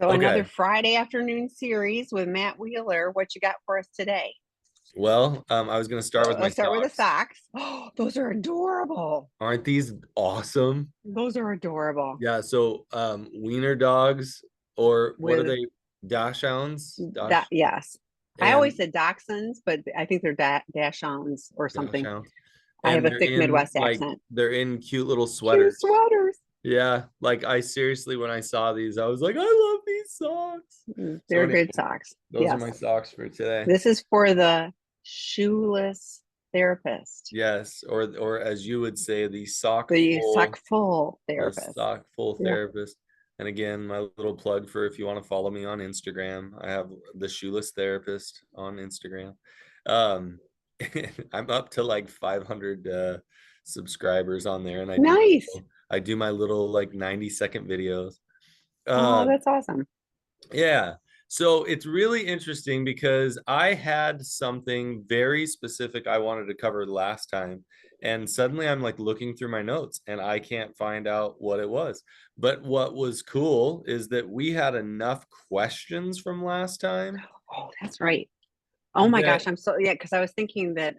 So another Okay. Friday afternoon series with Matt Wheeler. What you got for us today? Well, I was going to start with my Let's start with the socks. socks. Oh, those are adorable. Aren't these awesome? Those are adorable. Yeah. So, wiener dogs, or what are With they? Dachshunds? that, yes. I always And said dachshunds, but I think they're dachshunds or something. Dachshunds. I have And a thick Midwest accent. they're in cute little Cute sweaters. sweaters. Yeah. Like I seriously, when I saw these, I was like, I love these socks. So They're anyway, good socks. those are Yes. my socks for today. This is for the shoeless therapist, Yes. Or as you would say, the sock full the therapist. sock full Yeah. therapist. And again, my little plug for if you want to follow me on Instagram, I have the shoeless therapist on Instagram. Um, I'm up to like 500 subscribers on there, and Nice. I do my little like 90-second videos. Oh, Um, that's awesome. yeah. So it's really interesting because I had something very specific I wanted to cover last time. And suddenly I'm like looking through my notes and I can't find out what it was. But what was cool is that we had enough questions from last time Oh, that's right. Oh my that gosh, I'm so yeah, because I was thinking that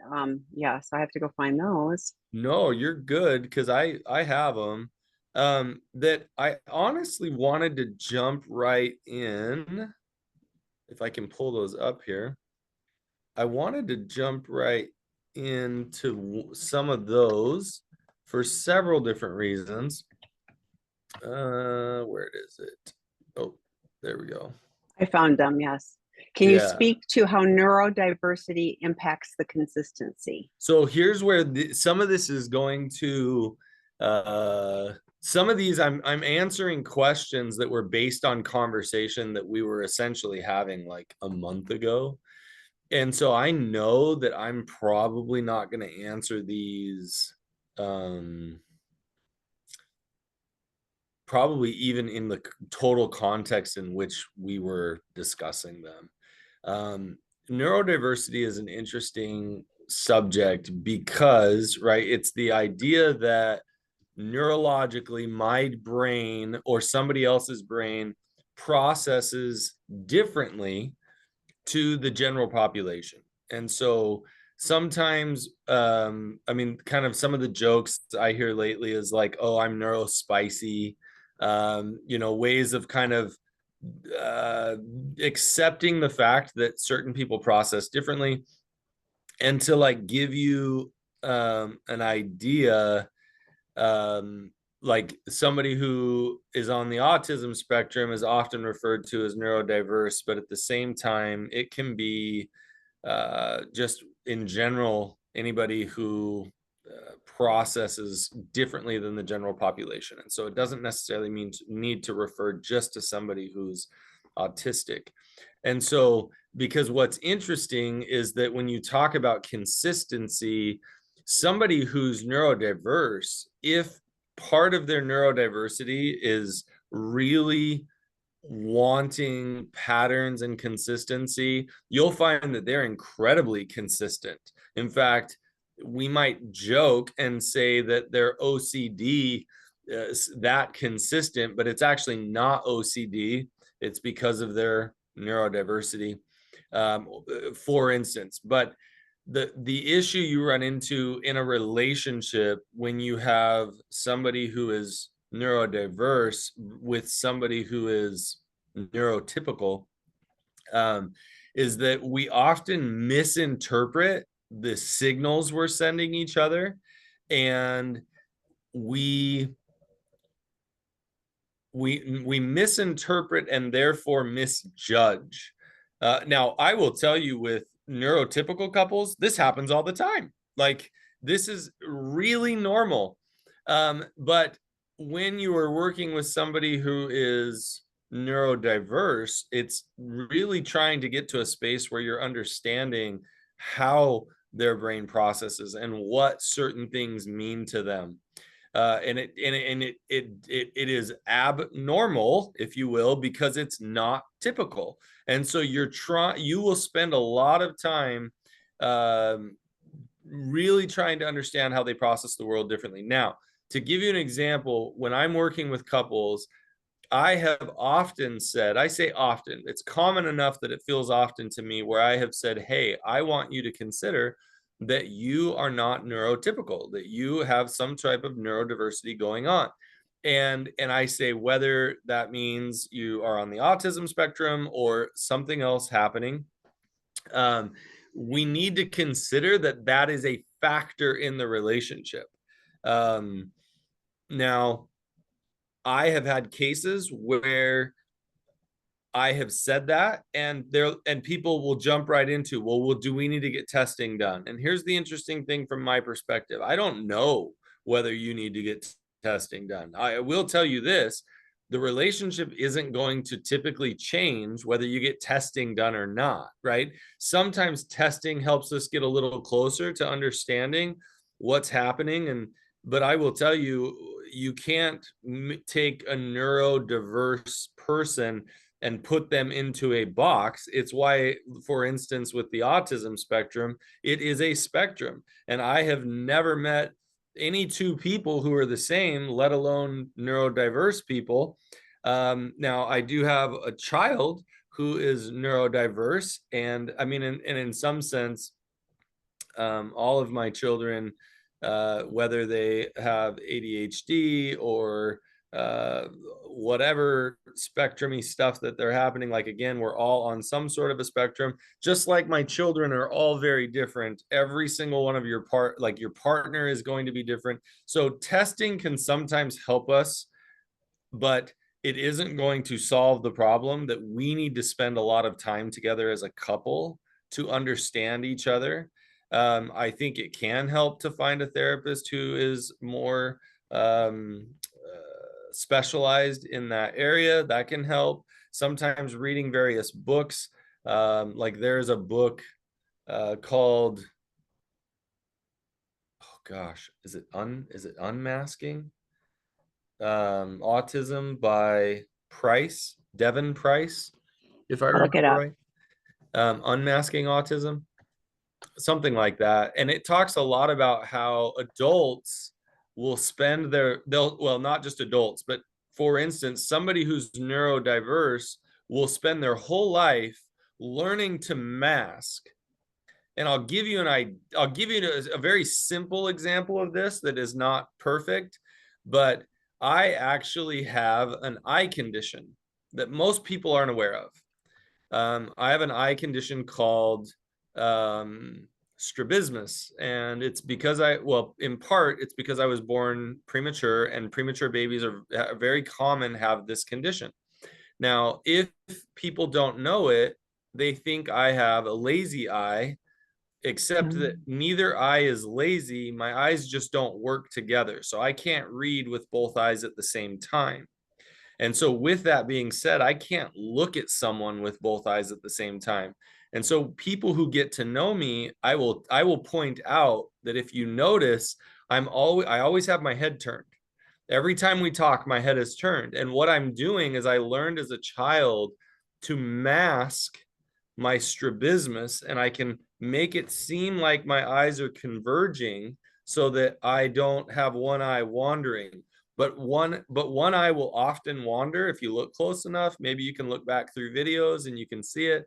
yeah, so I have to go find those. no, you're good because I have them. That I honestly wanted to jump right in if I can pull those up here. I wanted to jump right into some of those for several different reasons. Where is it? Oh, there we go. I found them, yes. Can you Yeah. speak to how neurodiversity impacts the consistency? So here's where some of this is going to some of these I'm answering questions that were based on conversation that we were essentially having like a month ago. And so I know that I'm probably not going to answer these um probably even in the total context in which we were discussing them. Neurodiversity is an interesting subject because, right, it's the idea that neurologically my brain or somebody else's brain processes differently to the general population. And so sometimes, I mean, kind of some of the jokes I hear lately is like, oh, I'm neurospicy, ways of kind of uh, accepting the fact that certain people process differently and to like give you an idea, like somebody who is on the autism spectrum is often referred to as neurodiverse, but at the same time, it can be just in general anybody who processes differently than the general population. And so it doesn't necessarily need to refer just to somebody who's autistic. And so, because what's interesting is that when you talk about consistency, somebody who's neurodiverse, if part of their neurodiversity is really wanting patterns and consistency, you'll find that they're incredibly consistent. In fact, we might joke and say that they're OCD that consistent, but it's actually not OCD. It's because of their neurodiversity, um, for instance. But the issue you run into in a relationship when you have somebody who is neurodiverse with somebody who is neurotypical, um, is that we often misinterpret the signals we're sending each other, and we we misinterpret and therefore misjudge. Now, I will tell you, with neurotypical couples, this happens all the time. Like, this is really normal. But when you are working with somebody who is neurodiverse, it's really trying to get to a space where you're understanding how their brain processes and what certain things mean to them. And it is abnormal, if you will, because it's not typical. And so you will spend a lot of time um, really trying to understand how they process the world differently. Now, to give you an example, when I'm working with couples, I have often said, I say often, it's common enough that it feels often to me, where I have said, hey, I want you to consider that you are not neurotypical, that you have some type of neurodiversity going on. And I say, whether that means you are on the autism spectrum or something else happening, um, we need to consider that that is a factor in the relationship. Now, I have had cases where I have said that, and people will jump right into, well, do we need to get testing done? And here's the interesting thing from my perspective. I don't know whether you need to get testing done. I will tell you this, the relationship isn't going to typically change whether you get testing done or not, right? Sometimes testing helps us get a little closer to understanding what's happening. But I will tell you, you can't take a neurodiverse person and put them into a box. It's why, for instance, with the autism spectrum, it is a spectrum. And I have never met any two people who are the same, let alone neurodiverse people. Now, I do have a child who is neurodiverse. And I mean, and in some sense, all of my children, whether they have ADHD or whatever spectrumy stuff that they're happening, like, again, we're all on some sort of a spectrum. Just like my children are all very different, every single one of your partner is going to be different. So testing can sometimes help us, but it isn't going to solve the problem. That we need to spend a lot of time together as a couple to understand each other. I think it can help to find a therapist who is more specialized in that area. That can help. Sometimes reading various books, like there's a book called, oh gosh, is it Unmasking Autism by Devin Price, if I I'll look it remember up. right. Unmasking Autism, something like that. And it talks a lot about how adults will spend well, not just adults, but for instance, somebody who's neurodiverse will spend their whole life learning to mask. And I'll give you a very simple example of this that is not perfect, but I actually have an eye condition that most people aren't aware of. I have an eye condition called strabismus, and it's because in part, it's because I was born premature, and premature babies are very common, have this condition. Now, if people don't know it, they think I have a lazy eye, except that neither eye is lazy. My eyes just don't work together. So I can't read with both eyes at the same time. And so, with that being said, I can't look at someone with both eyes at the same time. And so, people who get to know me, I will point out that if you notice, I always have my head turned. Every time we talk, my head is turned. And what I'm doing is, I learned as a child to mask my strabismus, and I can make it seem like my eyes are converging so that I don't have one eye wandering. But one eye will often wander if you look close enough. Maybe you can look back through videos and you can see it.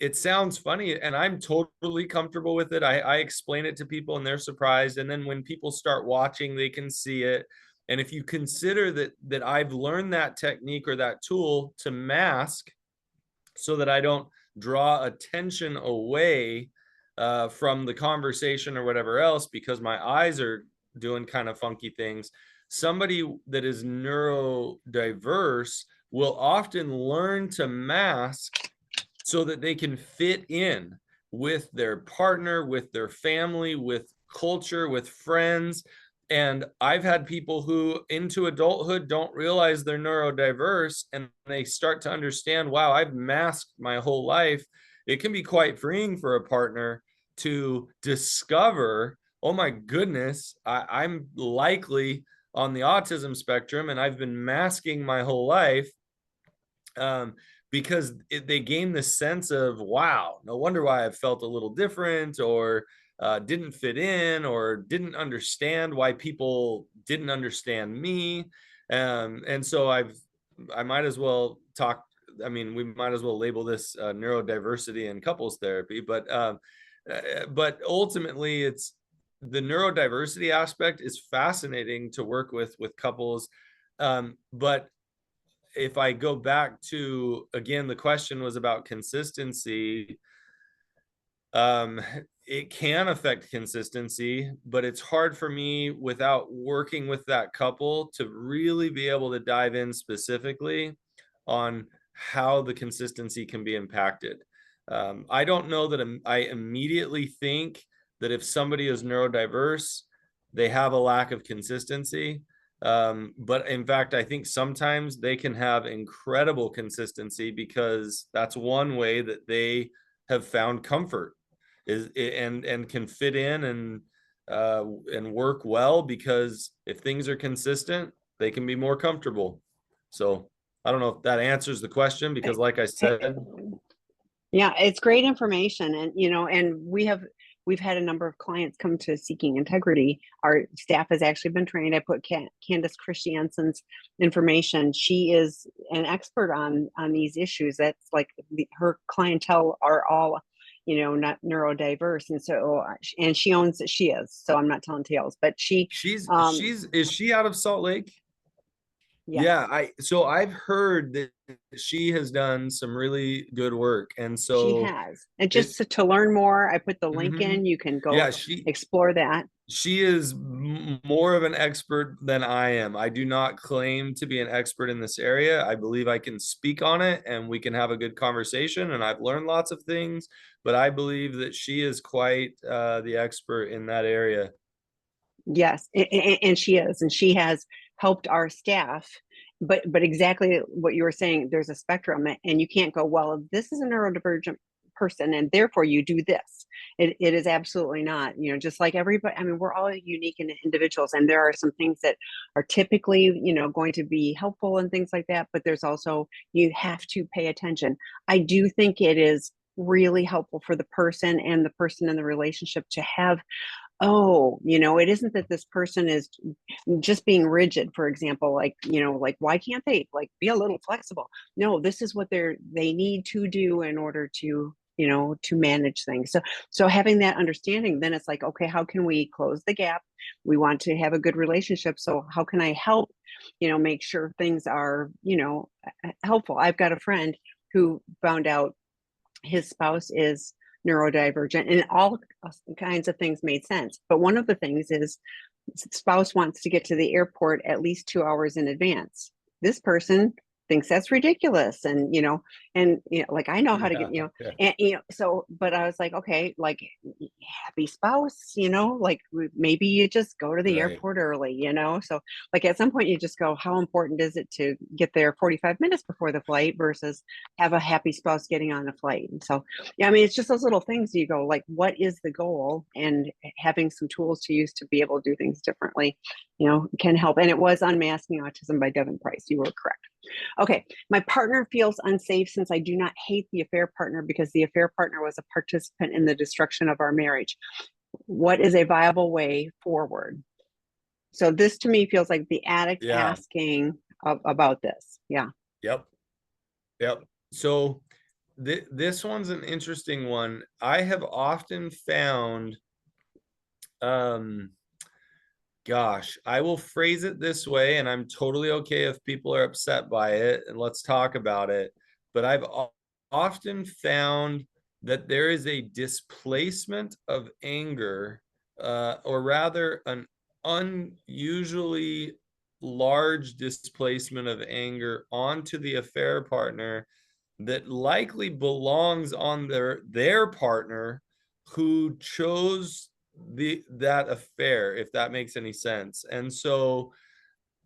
It sounds funny, and I'm totally comfortable with it. I explain it to people and they're surprised. And then when people start watching, they can see it. And if you consider that I've learned that technique or that tool to mask so that I don't draw attention away from the conversation or whatever else, because my eyes are doing kind of funky things, somebody that is neurodiverse will often learn to mask so that they can fit in with their partner, with their family, with culture, with friends. And I've had people who into adulthood don't realize they're neurodiverse, and they start to understand, wow, I've masked my whole life. It can be quite freeing for a partner to discover, oh my goodness, I'm likely on the autism spectrum and I've been masking my whole life. Because they gain this sense of, wow, no wonder why I felt a little different, or didn't fit in, or didn't understand why people didn't understand me. And so I might as well talk. I mean, we might as well label this neurodiversity and couples therapy, but ultimately, it's the neurodiversity aspect is fascinating to work with couples. But if I go back to, again, the question was about consistency. It can affect consistency, but it's hard for me without working with that couple to really be able to dive in specifically on how the consistency can be impacted. I don't know that I immediately think that if somebody is neurodiverse, they have a lack of consistency. But in fact, I think sometimes they can have incredible consistency because that's one way that they have found comfort is and can fit in and work well, because if things are consistent, they can be more comfortable. So I don't know if that answers the question, because like I said, Yeah, it's great information. And, and we've had a number of clients come to Seeking Integrity. Our staff has actually been trained. I put Candace Christiansen's information. She is an expert on these issues. That's like her clientele are all, not neurodiverse. And so, and she is, so I'm not telling tales, but is she out of Salt Lake? yes. Yeah, I've heard that she has done some really good work, and She so has. And it just to learn more, I put the link mhm. in. You can go Yeah, explore that. she is more of an expert than I am. I do not claim to be an expert in this area. I believe I can speak on it and we can have a good conversation, and I've learned lots of things, but I believe that she is quite the expert in that area. Yes, and she is, and she has helped our staff. But exactly what you were saying, there's a spectrum, and you can't go, well, this is a neurodivergent person, and therefore you do this. It is absolutely not. Just like everybody. I mean, we're all unique individuals, and there are some things that are typically, going to be helpful and things like that. But there's also, you have to pay attention. I do think it is really helpful for the person and the person in the relationship to have, oh, it isn't that this person is just being rigid, for example, like, like, why can't they like be a little flexible? No, this is what they need to do in order to, to manage things. So having that understanding, then it's like, okay, how can we close the gap? We want to have a good relationship. So how can I help, make sure things are, helpful? I've got a friend who found out his spouse is neurodivergent, and all kinds of things made sense. But one of the things is spouse wants to get to the airport at least 2 hours in advance. This person thinks that's ridiculous, and like, I know how to get, Yeah, yeah. and so, but I was like, okay, like, happy spouse, like, maybe you just go to the Right. airport early, so, like, at some point you just go, how important is it to get there 45 minutes before the flight versus have a happy spouse getting on the flight? And so, yeah, I mean, it's just those little things. You go, like, what is the goal? And having some tools to use to be able to do things differently, can help. And it was Unmasking Autism by Devin Price. You were correct. Okay. My partner feels unsafe since I do not hate the affair partner because the affair partner was a participant in the destruction of our marriage. What is a viable way forward? So this to me feels like the addict Yeah. asking about this. Yeah. Yep. Yep. So this one's an interesting one. I have often found, um, gosh, I will phrase it this way, and I'm totally okay if people are upset by it, and let's talk about it. But I've often found that there is a displacement of anger, or rather, an unusually large displacement of anger onto the affair partner that likely belongs on their partner who chose that affair, if that makes any sense. And so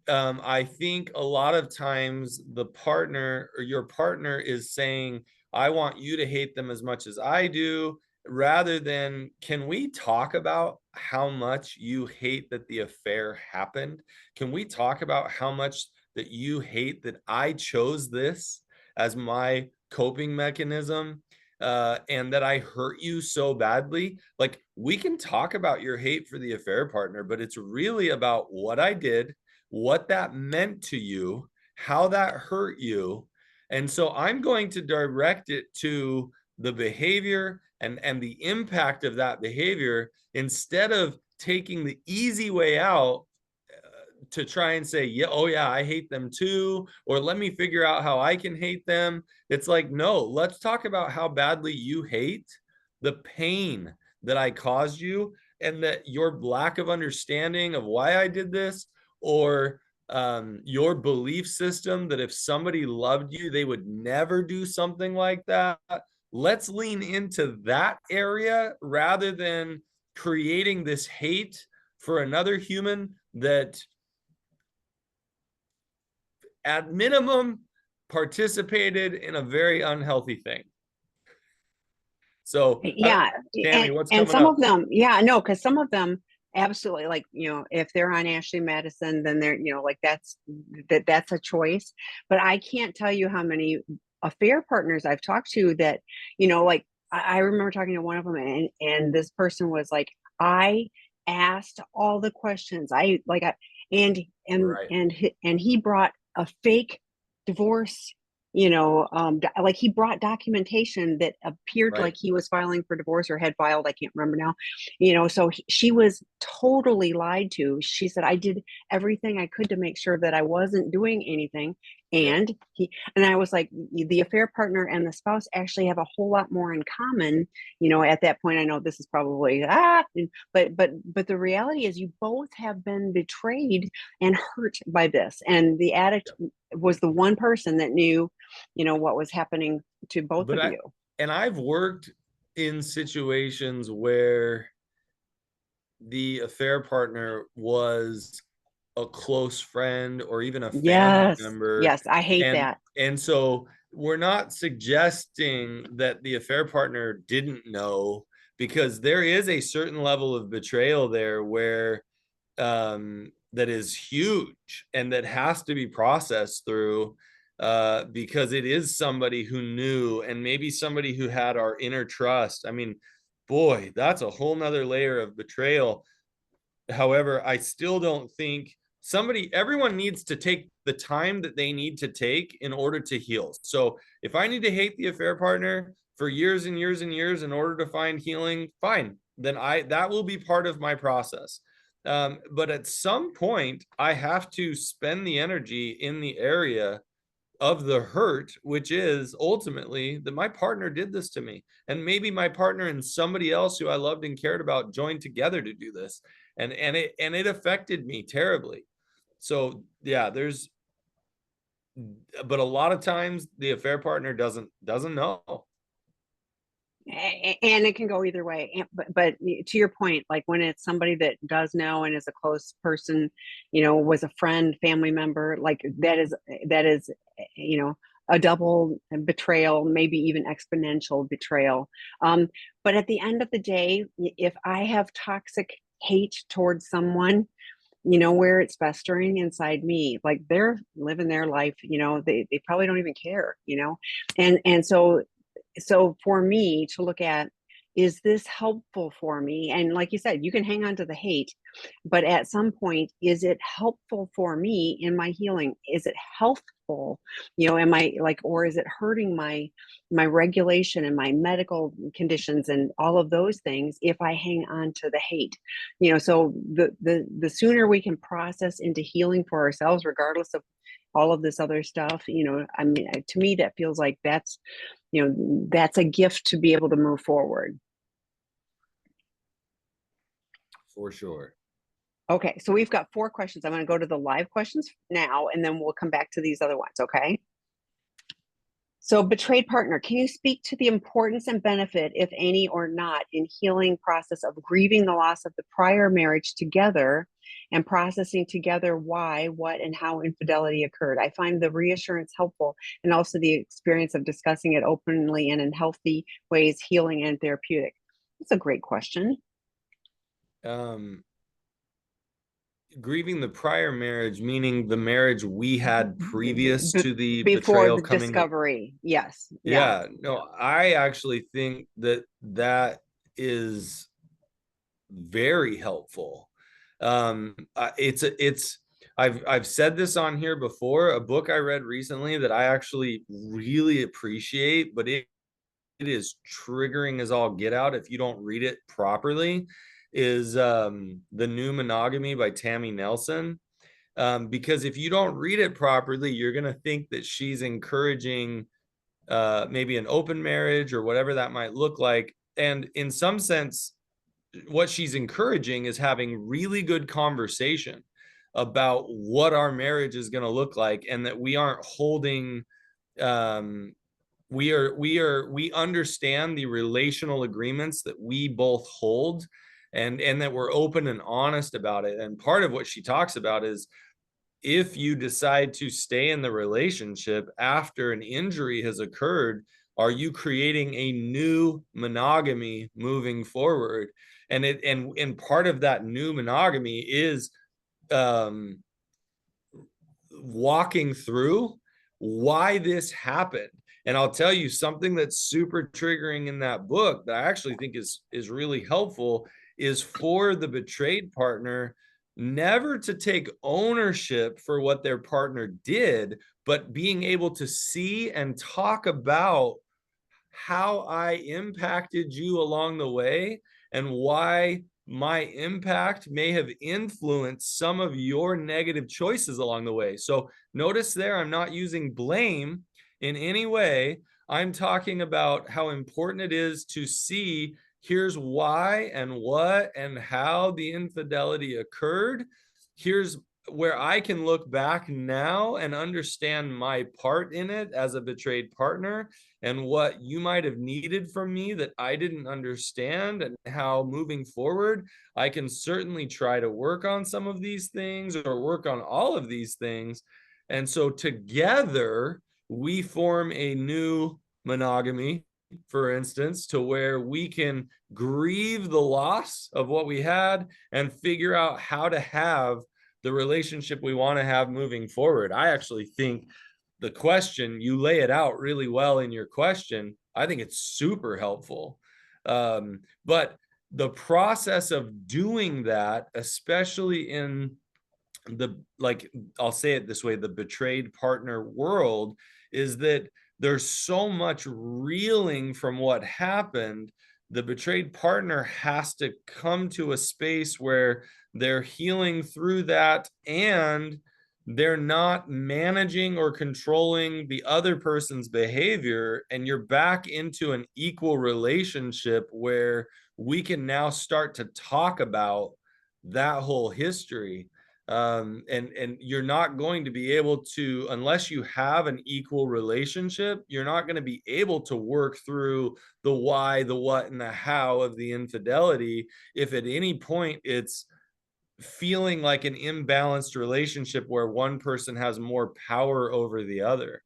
I think a lot of times the partner or your partner is saying, I want you to hate them as much as I do, rather than, can we talk about how much you hate that the affair happened? Can we talk about how much that you hate that I chose this as my coping mechanism? And that I hurt you so badly? Like, we can talk about your hate for the affair partner, but it's really about what I did, what that meant to you, how that hurt you. And so I'm going to direct it to the behavior and the impact of that behavior, instead of taking the easy way out to try and say, yeah, oh yeah, I hate them too, or let me figure out how I can hate them. It's like, no, let's talk about how badly you hate the pain that I caused you, and that your lack of understanding of why I did this, or your belief system that if somebody loved you, they would never do something like that. Let's lean into that area rather than creating this hate for another human that at minimum participated in a very unhealthy thing. So, Yeah, Tammy, what's and coming some up? of them, yeah, no, because some of them absolutely, like, if they're on Ashley Madison, then they're, like that's a choice. But I can't tell you how many affair partners I've talked to that, like I remember talking to one of them, and this person was like, I asked all the questions. And Right, and he brought a fake divorce, like he brought documentation that appeared like right. he was filing for divorce or had filed, I can't remember now. So she was totally lied to. She said, I did everything I could to make sure that I wasn't doing anything. Yep. And I was like, the affair partner and the spouse actually have a whole lot more in common. At that point, I know this is probably but the reality is you both have been betrayed and hurt by this. And the addict Yep. was the one person that knew, what was happening to both But of you. I've worked in situations where the affair partner was a close friend or even a family Yes, member. yes, I hate and that. and so we're not suggesting that the affair partner didn't know, because there is a certain level of betrayal there where that is huge and that has to be processed through, because it is somebody who knew, and maybe somebody who had our inner trust. I mean, boy, that's a whole nother layer of betrayal. However, I still don't think everyone needs to take the time that they need to take in order to heal. So if I need to hate the affair partner for years and years and years in order to find healing, fine, then that will be part of my process. But at some point, I have to spend the energy in the area of the hurt, which is ultimately that my partner did this to me. And maybe my partner and somebody else who I loved and cared about joined together to do this. And it affected me terribly. So yeah, but a lot of times the affair partner doesn't know. And it can go either way. But to your point, like when it's somebody that does know and is a close person, was a friend, family member, like that is a double betrayal, maybe even exponential betrayal. But at the end of the day, if I have toxic hate towards someone, where it's festering inside me, like they're living their life, they probably don't even care, and so for me to look at, is this helpful for me? And like you said, you can hang on to the hate, but at some point, is it helpful for me in my healing? Is it healthful? Am I like, or is it hurting my regulation and my medical conditions and all of those things if I hang on to the hate? So the sooner we can process into healing for ourselves, regardless of all of this other stuff, I mean, to me, that feels like that's a gift to be able to move forward. For sure. Okay, so we've got 4 questions. I'm going to go to the live questions now, and then we'll come back to these other ones. Okay. So, betrayed partner, can you speak to the importance and benefit, if any or not, in healing process of grieving the loss of the prior marriage together and processing together why, what, and how infidelity occurred? I find the reassurance helpful, and also the experience of discussing it openly and in healthy ways, healing and therapeutic. That's a great question. Um, Grieving the prior marriage, meaning the marriage we had previous to the Before betrayal the coming. discovery. Yes. Yeah. Yeah, no, I actually think that is very helpful. It's I've said this on here before. A book I read recently that I actually really appreciate, but it is triggering as all get out if you don't read it properly, is The New Monogamy by Tammy Nelson. Because if you don't read it properly, you're going to think that she's encouraging maybe an open marriage or whatever that might look like. And in some sense, what she's encouraging is having really good conversation about what our marriage is going to look like, and that we aren't holding um, we understand the relational agreements that we both hold, and that we're open and honest about it. And part of what she talks about is, if you decide to stay in the relationship after an injury has occurred, are you creating a new monogamy moving forward? And part of that new monogamy is um walking through why this happened. And I'll tell you something that's super triggering in that book that I actually think is really helpful, is for the betrayed partner never to take ownership for what their partner did, but being able to see and talk about how I impacted you along the way, and why my impact may have influenced some of your negative choices along the way. So notice there, I'm not using blame in any way. I'm talking about how important it is to see, here's why and what and how the infidelity occurred. Here's where I can look back now and understand my part in it as a betrayed partner, and what you might have needed from me that I didn't understand, and how moving forward I can certainly try to work on some of these things or work on all of these things. And so together we form a new monogamy, for instance, to where we can grieve the loss of what we had and figure out how to have the relationship we want to have moving forward. I actually think the question, you lay it out really well in your question. I think it's super helpful. But the process of doing that, especially in the, like, I'll say it this way, the betrayed partner world, is that there's so much reeling from what happened. The betrayed partner has to come to a space where they're healing through that, and they're not managing or controlling the other person's behavior, and you're back into an equal relationship where we can now start to talk about that whole history. And you're not going to be able to, unless you have an equal relationship, you're not going to be able to work through the why, the what, and the how of the infidelity if at any point it's feeling like an imbalanced relationship where one person has more power over the other.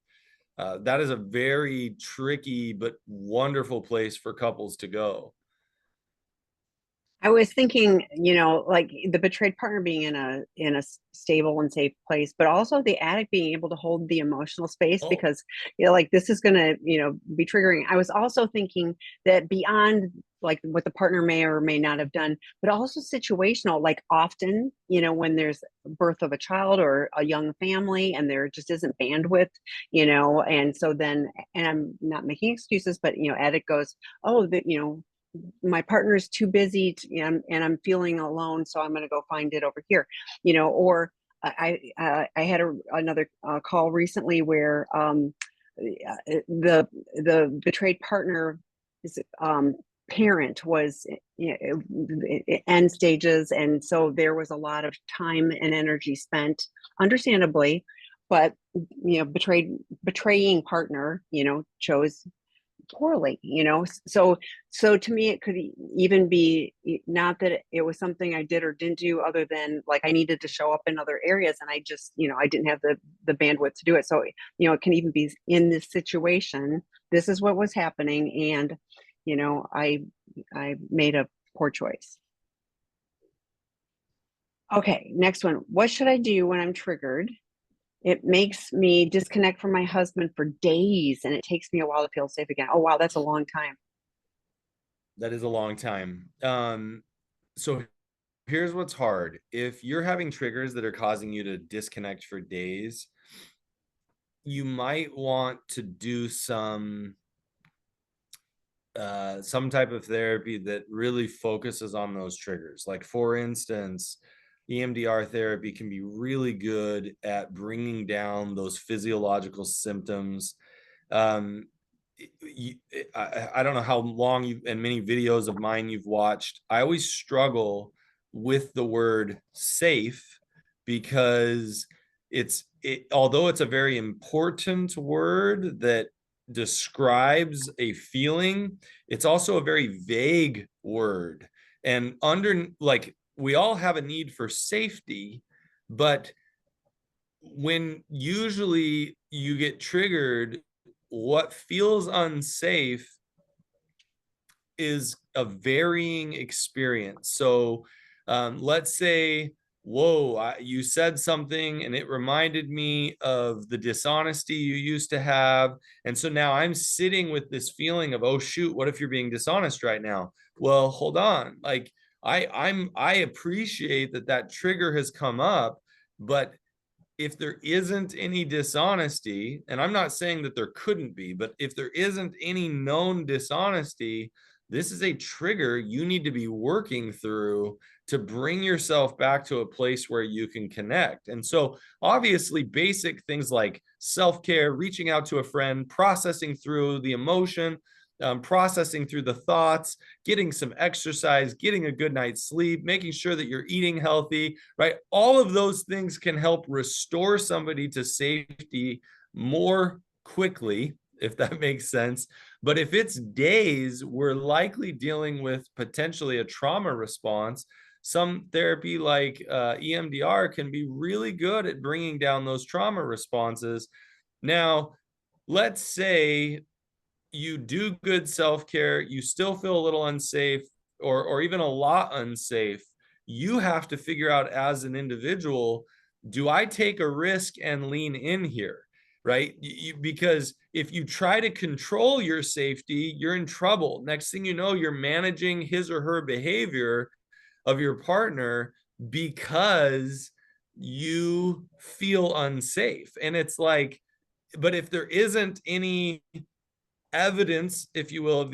That is a very tricky but wonderful place for couples to go. I was thinking, like the betrayed partner being in a stable and safe place, but also the addict being able to hold the emotional space, Oh, because like this is going to be triggering. I was also thinking that beyond like what the partner may or may not have done, but also situational, like often when there's birth of a child or a young family and there just isn't bandwidth, and so then, and I'm not making excuses, but addict goes, oh, that my partner is too busy and I'm feeling alone, so I'm going to go find it over here, or I had another call recently where the betrayed partner is parent was end stages, and so there was a lot of time and energy spent, understandably, but betraying partner chose poorly, so to me it could even be not that it was something I did or didn't do, other than like I needed to show up in other areas and I just I didn't have the bandwidth to do it. So it can even be in this situation, this is what was happening, and I made a poor choice. Okay, next one. What should I do when I'm triggered? It makes me disconnect from my husband for days, and it takes me a while to feel safe again. Oh, wow, that's a long time. that is a long time. So here's what's hard. If you're having triggers that are causing you to disconnect for days, you might want to do some type of therapy that really focuses on those triggers. Like, for instance, EMDR therapy can be really good at bringing down those physiological symptoms. um, I don't know how long you and many videos of mine you've watched. I always struggle with the word safe because although it's a very important word that describes a feeling, it's also a very vague word. And like, we all have a need for safety, but when usually you get triggered, what feels unsafe is a varying experience. So let's say, whoa, you said something and it reminded me of the dishonesty you used to have. And so now I'm sitting with this feeling of, oh shoot, what if you're being dishonest right now? Well, hold on. Like, I appreciate that trigger has come up, but if there isn't any dishonesty, and I'm not saying that there couldn't be, but if there isn't any known dishonesty, this is a trigger you need to be working through to bring yourself back to a place where you can connect. And so obviously basic things like self-care, reaching out to a friend, processing through the emotion, processing through the thoughts, getting some exercise, getting a good night's sleep, making sure that you're eating healthy, right? All of those things can help restore somebody to safety more quickly, if that makes sense. But if it's days, we're likely dealing with potentially a trauma response. Some therapy like EMDR can be really good at bringing down those trauma responses. Now, let's say you do good self-care, you still feel a little unsafe, or even a lot unsafe. You have to figure out as an individual, do I take a risk and lean in here? Right? Because if you try to control your safety, you're in trouble. Next thing you know, you're managing his or her behavior of your partner because you feel unsafe. And it's like, but if there isn't any evidence, if you will, of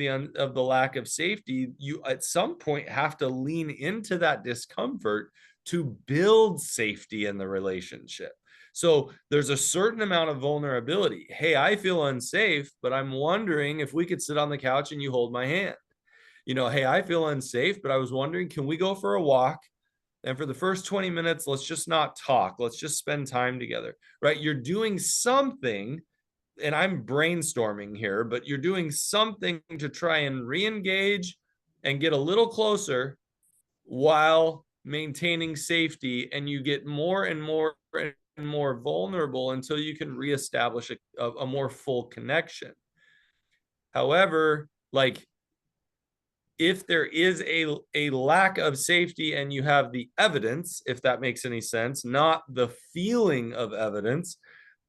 the lack of safety, you at some point have to lean into that discomfort to build safety in the relationship. So there's a certain amount of vulnerability. Hey, I feel unsafe, but I'm wondering if we could sit on the couch and you hold my hand. Hey, I feel unsafe, but I was wondering, can we go for a walk? And for the first 20 minutes, let's just not talk. Let's just spend time together, right? You're doing something, and I'm brainstorming here, but you're doing something to try and re-engage and get a little closer while maintaining safety. And you get more and more and more vulnerable until you can reestablish a more full connection. However, like, if there is a lack of safety and you have the evidence, if that makes any sense, not the feeling of evidence,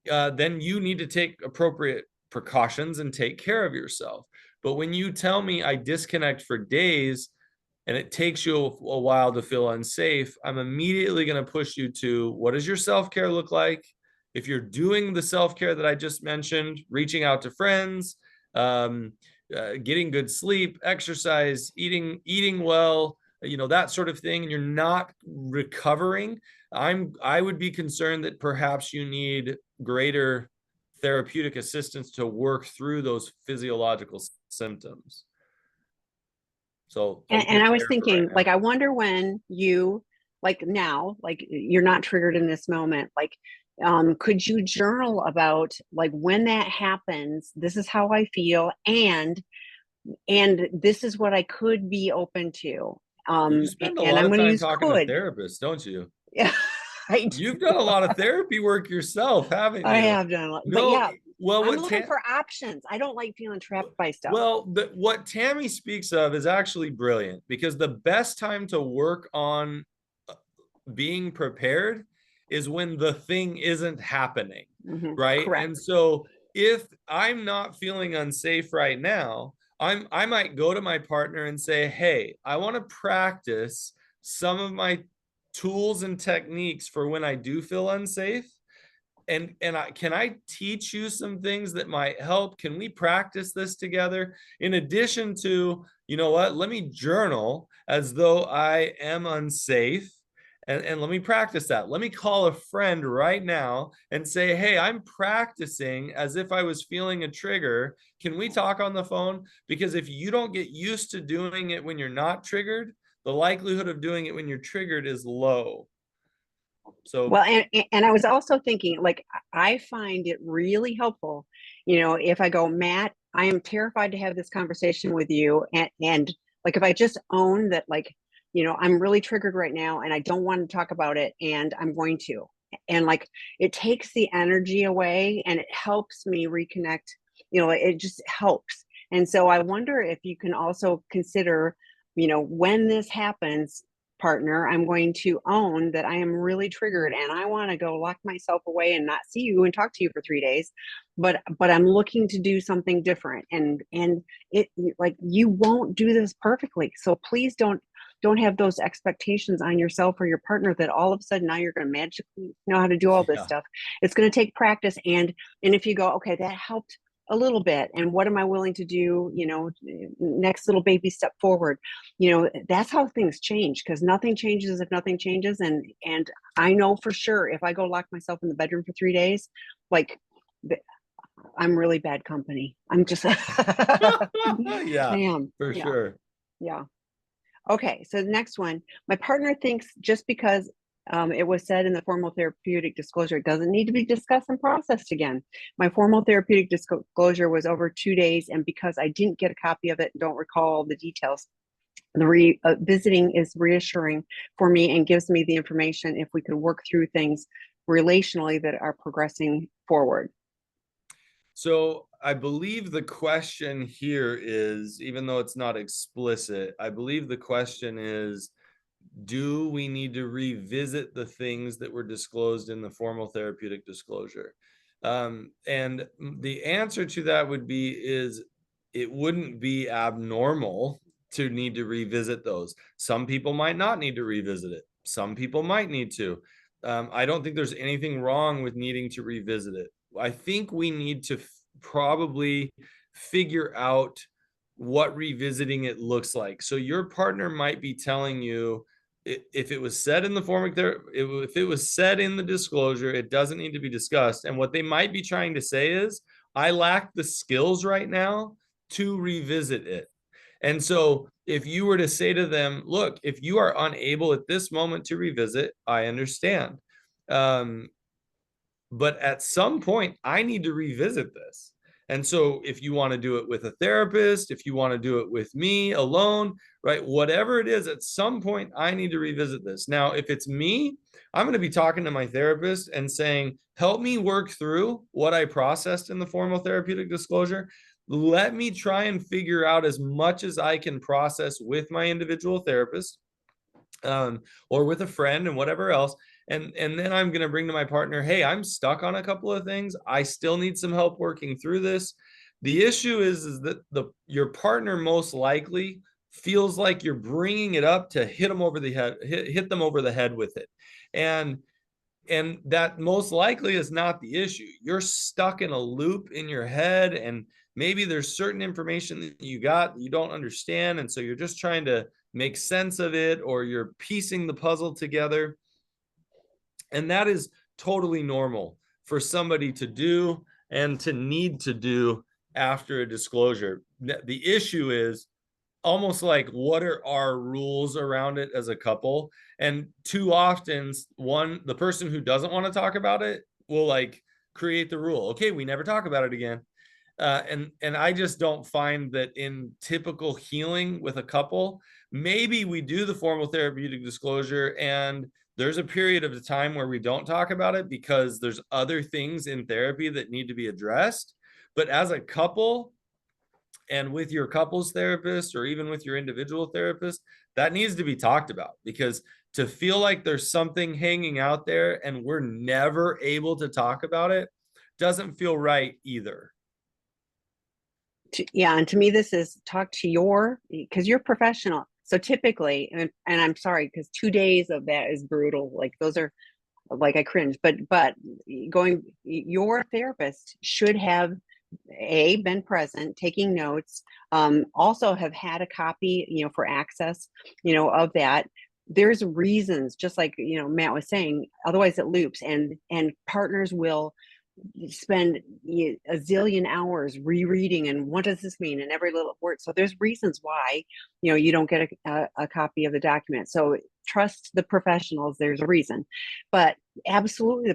then you need to take appropriate precautions and take care of yourself. But when you tell me I disconnect for days and it takes you a while to feel unsafe, I'm immediately going to push you to, what does your self-care look like? If you're doing the self-care that I just mentioned, reaching out to friends, getting good sleep, exercise, eating well, that sort of thing, and you're not recovering, I would be concerned that perhaps you need greater therapeutic assistance to work through those physiological symptoms. So, and I was thinking, like, I wonder when you, like, now, like, you're not triggered in this moment, like, could you journal about, like, when that happens, this is how I feel, and this is what I could be open to. You spend a And lot I'm of going to time use talking to could. therapists, don't you? Yeah, I You've do. done a lot of therapy work yourself, haven't I you? have done a lot, but No, yeah, well, I'm looking for options. I don't like feeling trapped by stuff. well, what Tammy speaks of is actually brilliant, because the best time to work on being prepared is when the thing isn't happening, right? Correct. And so if I'm not feeling unsafe right now, I might go to my partner and say, hey, I want to practice some of my tools and techniques for when I do feel unsafe. Can I teach you some things that might help? Can we practice this together? In addition to, you know what, let me journal as though I am unsafe. And let me practice that. Let me call a friend right now and say, hey, I'm practicing as if I was feeling a trigger. Can we talk on the phone? Because if you don't get used to doing it when you're not triggered, the likelihood of doing it when you're triggered is low. So Well, and I was also thinking, like, I find it really helpful, if I go, Matt, I am terrified to have this conversation with you, and like, if I just own that, like, I'm really triggered right now, and I don't want to talk about it, and I'm going to, and like, it takes the energy away, and it helps me reconnect. It just helps. And so I wonder if you can also consider, when this happens, partner, I'm going to own that I am really triggered and I want to go lock myself away and not see you and talk to you for 3 days. But I'm looking to do something different. And it, like, you won't do this perfectly. So please don't have those expectations on yourself or your partner that all of a sudden now you're going to magically know how to do all this yeah. stuff. It's going to take practice. And if you go, okay, that helped a little bit, and what am I willing to do, next little baby step forward, that's how things change, because nothing changes if nothing changes. And I know for sure, if I go lock myself in the bedroom for 3 days, like, I'm really bad company. I'm just I Yeah, am. for Yeah. sure. Yeah. Okay, so the next one, my partner thinks just because it was said in the formal therapeutic disclosure, it doesn't need to be discussed and processed again. My formal therapeutic disclosure was over 2 days, and because I didn't get a copy of it and don't recall the details, the visiting is reassuring for me and gives me the information if we could work through things relationally that are progressing forward. So I believe the question here is, even though it's not explicit, I believe the question is, do we need to revisit the things that were disclosed in the formal therapeutic disclosure? And the answer to that would be is it wouldn't be abnormal to need to revisit those. Some people might not need to revisit it. Some people might need to. I don't think there's anything wrong with needing to revisit it. I think we need to probably figure out what revisiting it looks like. So your partner might be telling you, if it was said in the form of if it was said in the disclosure, it doesn't need to be discussed. And what they might be trying to say is, I lack the skills right now to revisit it. And so if you were to say to them, look, if you are unable at this moment to revisit, I understand. But at some point, I need to revisit this. And so if you want to do it with a therapist, if you want to do it with me alone, right, whatever it is, at some point, I need to revisit this. Now, if it's me, I'm going to be talking to my therapist and saying, help me work through what I processed in the formal therapeutic disclosure. Let me try and figure out as much as I can process with my individual therapist, or with a friend and whatever else. And then I'm going to bring to my partner, hey, I'm stuck on a couple of things. I still need some help working through this. The issue is that your partner most likely feels like you're bringing it up to hit them over the head, hit them over the head with it. And that most likely is not the issue. You're stuck in a loop in your head, and maybe there's certain information that you got that you don't understand, and so you're just trying to make sense of it, or you're piecing the puzzle together. And that is totally normal for somebody to do and to need to do after a disclosure. The issue is almost like, what are our rules around it as a couple? And too often, the person who doesn't want to talk about it will like create the rule. Okay, we never talk about it again. And I just don't find that in typical healing with a couple, maybe we do the formal therapeutic disclosure and there's a period of time where we don't talk about it because there's other things in therapy that need to be addressed. But as a couple, and with your couples therapist or even with your individual therapist, that needs to be talked about, because to feel like there's something hanging out there and we're never able to talk about it doesn't feel right either. Yeah, and to me, this is talk to because you're professional. So typically, and I'm sorry, because 2 days of that is brutal. Like those are, like, I cringe, but going, your therapist should have been present, taking notes, also have had a copy, for access, of that. There's reasons, just like, Matt was saying, otherwise it loops, and partners will spend a zillion hours rereading and what does this mean and every little word. So there's reasons why you don't get a copy of the document. So trust the professionals. There's a reason. But absolutely,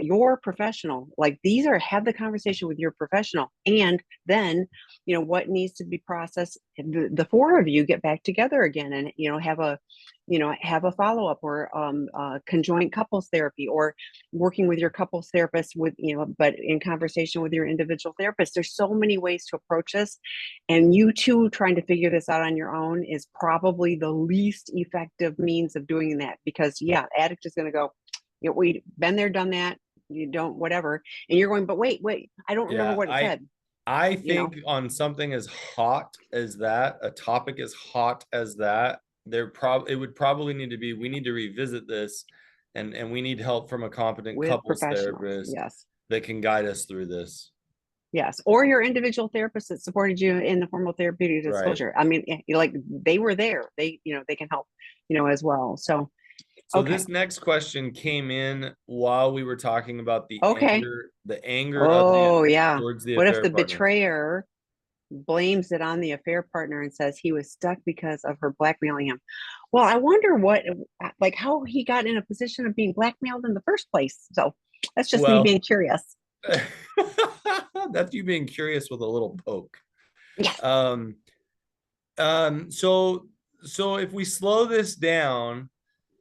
your professional, like, these are, have the conversation with your professional, and then what needs to be processed. The four of you get back together again, and have a follow-up, or conjoint couples therapy, or working with your couples therapist, with but in conversation with your individual therapist. There's so many ways to approach this, and you two trying to figure this out on your own is probably the least effective means of doing that, because addict is going to go, we've been there, done that, you don't, whatever, and you're going, but wait, I don't remember Yeah, what it said. I think on something as hot as that, a topic as hot as that, it would probably need to be, we need to revisit this, and we need help from a competent With couples professionals, therapist yes. that can guide us through this. Yes, or your individual therapist that supported you in the formal therapeutic Right. disclosure. I mean, like, they were there. They, they can help, as well. So, So okay, this next question came in while we were talking about okay. the anger of Oh, yeah. towards the What if affair the partner. betrayer blames it on the affair partner and says he was stuck because of her blackmailing him? Well, I wonder like, how he got in a position of being blackmailed in the first place. So that's just me Well, being curious. that's you being curious with a little poke. Yes. Um, so if we slow this down,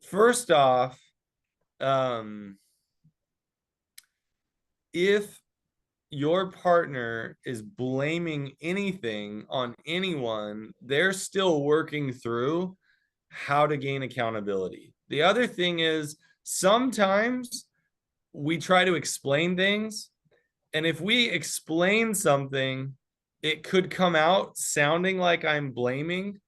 first off, if your partner is blaming anything on anyone, they're still working through how to gain accountability. The other thing is, sometimes we try to explain things, and if we explain something, it could come out sounding like I'm blaming.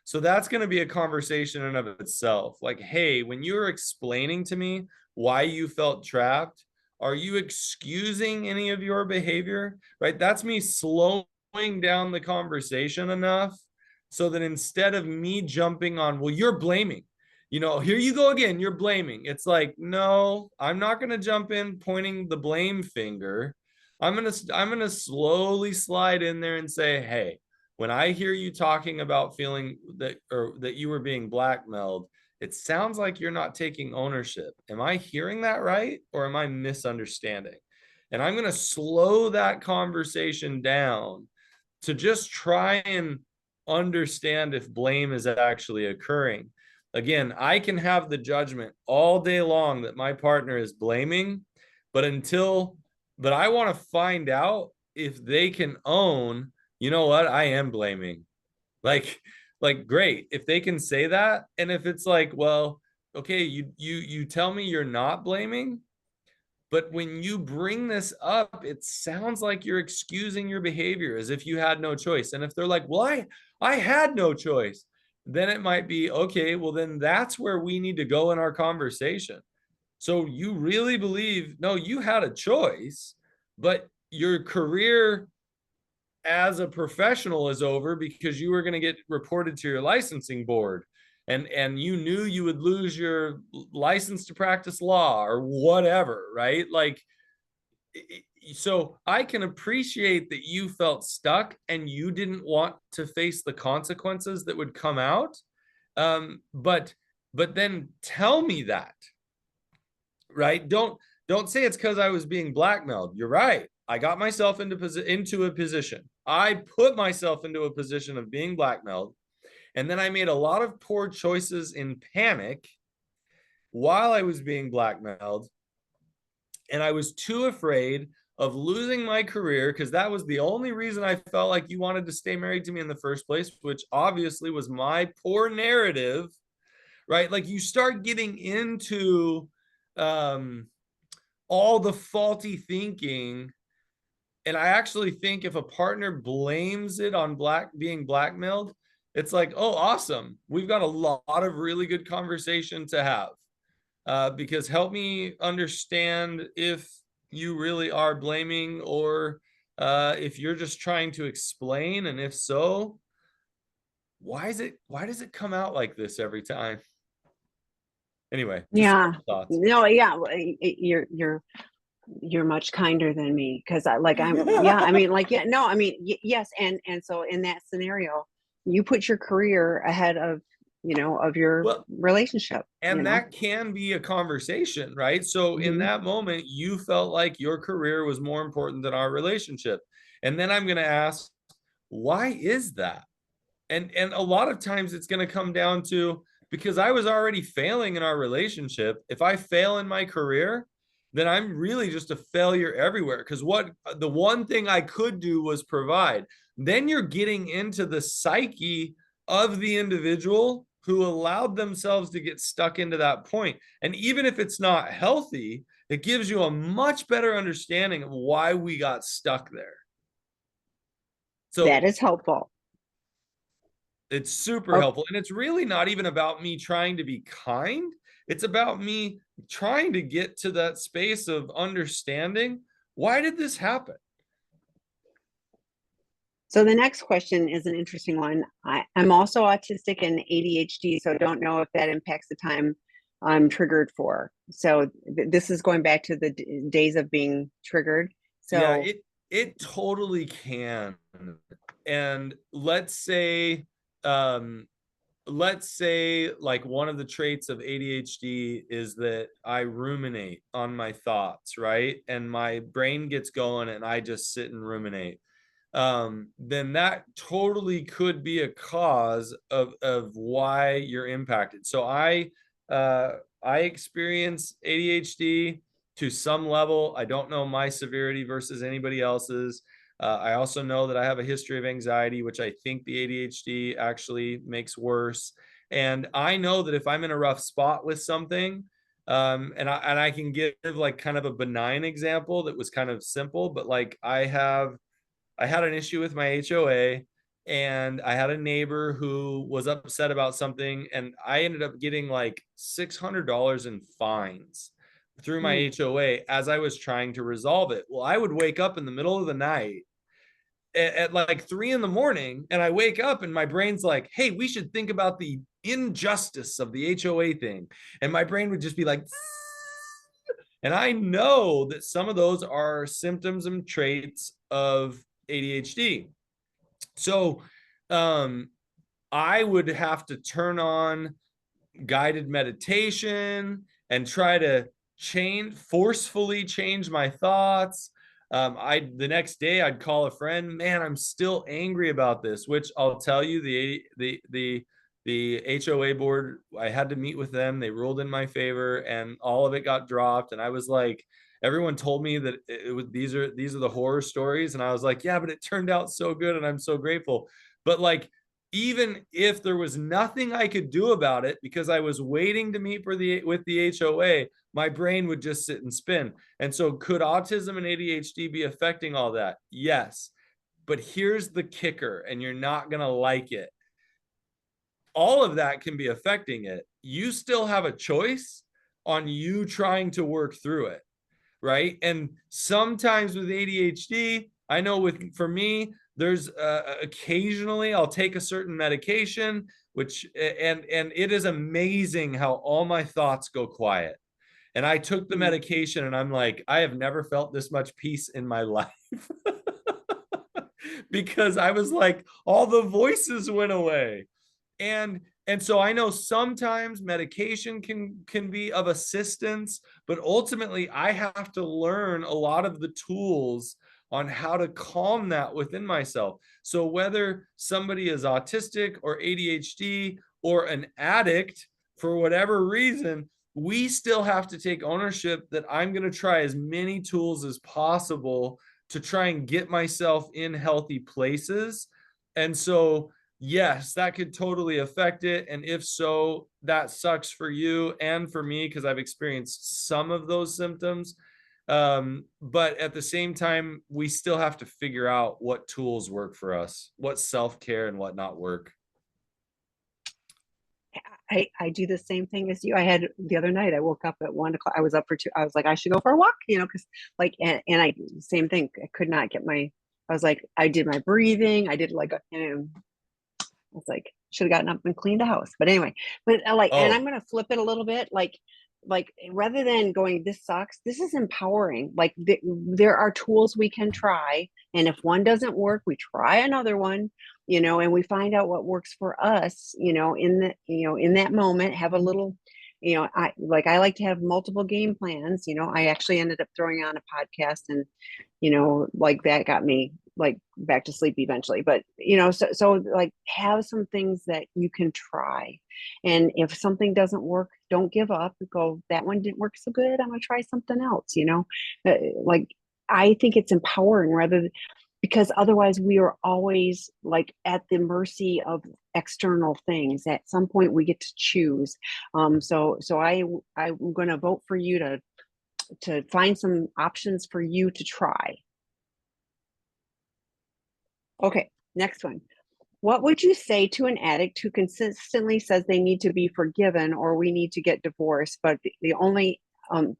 So that's going to be a conversation in and of itself. Like, hey, when you're explaining to me why you felt trapped, are you excusing any of your behavior? Right? That's me slowing down the conversation enough so that instead of me jumping on, well, you're blaming, here you go again, you're blaming. It's like, no, I'm not going to jump in pointing the blame finger. I'm going to slowly slide in there and say, hey, when I hear you talking about feeling that you were being blackmailed, it sounds like you're not taking ownership. Am I hearing that right, or am I misunderstanding? And I'm going to slow that conversation down to just try and understand if blame is actually occurring. Again, I can have the judgment all day long that my partner is blaming, but I want to find out if they can own, you know what, I am blaming. Like, great. If they can say that, and if it's like, well, okay, you tell me you're not blaming, but when you bring this up, it sounds like you're excusing your behavior as if you had no choice. And if they're like, well, I had no choice, then it might be, okay, well, then that's where we need to go in our conversation. So you really believe, no, you had a choice, but your career as a professional is over because you were going to get reported to your licensing board, and you knew you would lose your license to practice law or whatever, right? Like, so I can appreciate that you felt stuck and you didn't want to face the consequences that would come out. But then tell me that, right? Don't say it's because I was being blackmailed. You're right. I got myself into a position. I put myself into a position of being blackmailed. And then I made a lot of poor choices in panic while I was being blackmailed. And I was too afraid of losing my career, because that was the only reason I felt like you wanted to stay married to me in the first place, which obviously was my poor narrative, right? Like, you start getting into all the faulty thinking. And I actually think if a partner blames it on being blackmailed, It's like, oh, awesome. We've got a lot of really good conversation to have. Because help me understand if you really are blaming, or if you're just trying to explain, and if so, why does it come out like this every time? Anyway, just Yeah. thoughts. No, yeah, you're much kinder than me, because yeah, I mean, like, yeah, no, I mean, yes, and so in that scenario, you put your career ahead of, of your Well, relationship, and that can be a conversation, right? So in Mhm. that moment, you felt like your career was more important than our relationship. And then I'm going to ask, why is that? And a lot of times it's going to come down to, because I was already failing in our relationship. If I fail in my career, then I'm really just a failure everywhere, because what the one thing I could do was provide. Then you're getting into the psyche of the individual who allowed themselves to get stuck into that point. And even if it's not healthy, it gives you a much better understanding of why we got stuck there. So That is helpful. it's super Oh, helpful. And it's really not even about me trying to be kind. It's about me trying to get to that space of understanding, why did this happen? so the next question is an interesting one. I'm also autistic and ADHD, so don't know if that impacts the time I'm triggered for. So this is going back to the days of being triggered. Yeah, So it totally can. And um let's say like one of the traits of ADHD is that I ruminate on my thoughts, right? And my brain gets going and I just sit and ruminate. Then that totally could be a cause of why you're impacted. So I experience ADHD to some level. I don't know my severity versus anybody else's. I also know that I have a history of anxiety, which I think the ADHD actually makes worse. And I know that if I'm in a rough spot with something, and I can give like kind of a benign example that was kind of simple, but like I had an issue with my HOA, and I had a neighbor who was upset about something, and I ended up getting like $600 in fines through my hmm, HOA as I was trying to resolve it. Well, I would wake up in the middle of the night at like 3 in the morning, and I wake up and my brain's like, hey, we should think about the injustice of the HOA thing. And my brain would just be like, and I know that some of those are symptoms and traits of ADHD. So um, I would have to turn on guided meditation and try to forcefully change my thoughts. I the next day I'd call a friend, man, I'm still angry about this, which I'll tell you, the HOA board, I had to meet with them. They ruled in my favor and all of it got dropped. And I was like, everyone told me that it was these are the horror stories. And I was like, yeah, but it turned out so good and I'm so grateful. But like, even if there was nothing I could do about it because I was waiting to meet with the HOA, my brain would just sit and spin. And so could autism and ADHD be affecting all that? Yes. But here's the kicker, and you're not going to like it. All of that can be affecting it. You still have a choice on you trying to work through it, right? And sometimes with ADHD, I know for me, there's occasionally I'll take a certain medication, which and it is amazing how all my thoughts go quiet. And I took the hmm. medication and I'm like, I have never felt this much peace in my life. Because I was like, all the voices went away. And so I know sometimes medication can be of assistance, but ultimately I have to learn a lot of the tools on how to calm that within myself. So whether somebody is autistic or ADHD or an addict, for whatever reason, we still have to take ownership that I'm going to try as many tools as possible to try and get myself in healthy places. And so yes, that could totally affect it. And if so, that sucks for you and for me because I've experienced some of those symptoms. But at the same time, we still have to figure out what tools work for us, what self care and what not work. I do the same thing as you. I had the other night, I woke up at 1 o'clock. I was up for two. I was like, I should go for a walk, because like, and I, same thing. I could not get I was like, I did my breathing. I did like, I was like, should have gotten up and cleaned the house. But anyway, but like, and I'm Oh, going to flip it a little bit. Like rather than going, this sucks, this is empowering. Like there are tools we can try. And if one doesn't work, we try another one, and we find out what works for us, in that moment, have a little, I like to have multiple game plans. I actually ended up throwing on a podcast, and like that got me like back to sleep eventually. But so like have some things that you can try, and if something doesn't work, don't give up. Go, that one didn't work so good, I'm gonna try something else. Like I think it's empowering, because otherwise we are always like at the mercy of external things. At some point we get to choose. I'm going to vote for you to find some options for you to try. Okay, next one. What would you say to an addict who consistently says they need to be forgiven or we need to get divorced, but